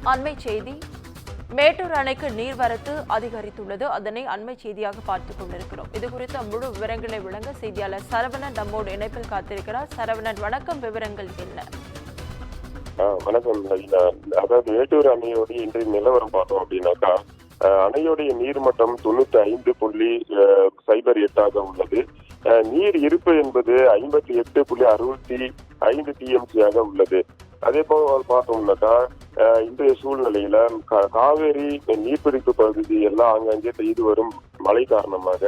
அண்மை செய்தி. மேட்டூர் அணைக்கு நீர்வரத்து அதிகரித்துள்ளது. அதனை அண்மை செய்தியாக பார்த்துக் கொண்டிருக்கிறோம். இது குறித்த முழு விவரங்களை வழங்க செய்தியாளர் சரவணன் நம்மோடு இணைப்பில் காத்திருக்கிறார். சரவணன், வணக்கம். விவரங்கள் என்ன? வணக்கம். அதாவது மேட்டூர் அணையோடைய இன்றைய நிலவரம் பார்த்தோம் அப்படின்னாக்கா, அணையோடைய நீர்மட்டம் 95.08 உள்ளது. நீர் இருப்பு என்பது 58.65 TMC உள்ளது. அதே போல பார்த்தோம்னாக்கா, இன்றைய சூழ்நிலையில காவேரி நீர்பிடிப்பு பகுதி எல்லாம் ஆங்காங்கே பெய்து வரும் மழை காரணமாக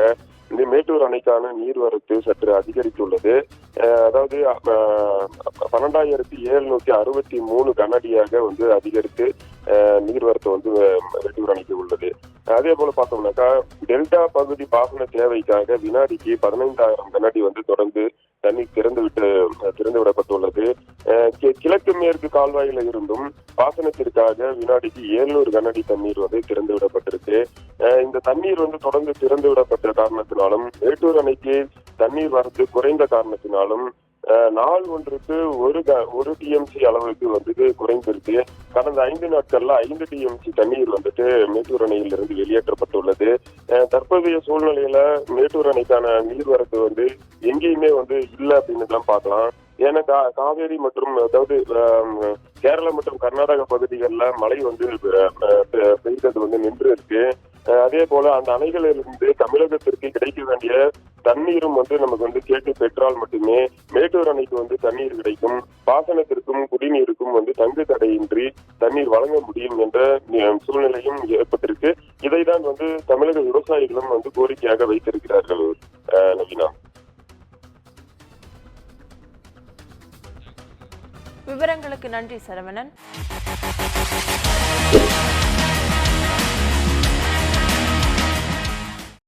இந்த மேட்டூர் அணைக்கான நீர்வரத்து சற்று அதிகரித்துள்ளது. அதாவது 12,763 கனஅடியாக அதிகரித்து நீர்வரத்து மேட்டூர் அணைக்கு உள்ளது. அதே போல பார்த்தோம்னாக்கா, டெல்டா பகுதி பாசன தேவைக்காக வினாடிக்கு 15,000 கனஅடி தொடர்ந்து தண்ணீர் திறந்து விடப்பட்டுள்ளது. கிழக்கு மேற்கு கால்வாயில இருந்தும் பாசனத்திற்காக வினாடிக்கு 700 கனஅடி தண்ணீர் திறந்து விடப்பட்டிருக்கு. இந்த தண்ணீர் தொடர்ந்து திறந்து விடப்பட்ட காரணத்தினாலும் மேட்டூர் அணைக்கு தண்ணீர் வரத்து குறைந்த காரணத்தினாலும் நாள் ஒன்றுக்கு 1 TMC அளவுக்கு குறைந்திருக்கு. கடந்த 5 நாட்கள்ல 5 TMC தண்ணீர் மேட்டூர் அணையில் இருந்து வெளியேற்றப்பட்டுள்ளது. தற்போதைய சூழ்நிலையில மேட்டூர் அணைக்கான நீர்வரத்து எங்கேயுமே இல்லை அப்படின்னு தான் பார்க்கலாம். ஏன்னா காவேரி மற்றும் அதாவது கேரளா மற்றும் கர்நாடக பகுதிகளில் மழை பெய்தது நின்று இருக்கு. அதே போல அந்த அணைகளிலிருந்து தமிழகத்திற்கு கிடைக்க வேண்டிய தண்ணீரும் நமக்கு கேட்டு பெற்றால் மட்டுமே மேட்டூர் அணைக்கு தண்ணீர் கிடைக்கும். பாசனத்திற்கும் குடிநீருக்கும் தங்கு தடையின்றி தண்ணீர் வழங்க முடியும் என்ற சூழ்நிலையும் ஏற்பட்டிருக்கு. இதைதான் தமிழக விவசாயிகளும் கோரிக்கையாக வைத்திருக்கிறார்கள். நவீனா, விவரங்களுக்கு நன்றி சரவணன்.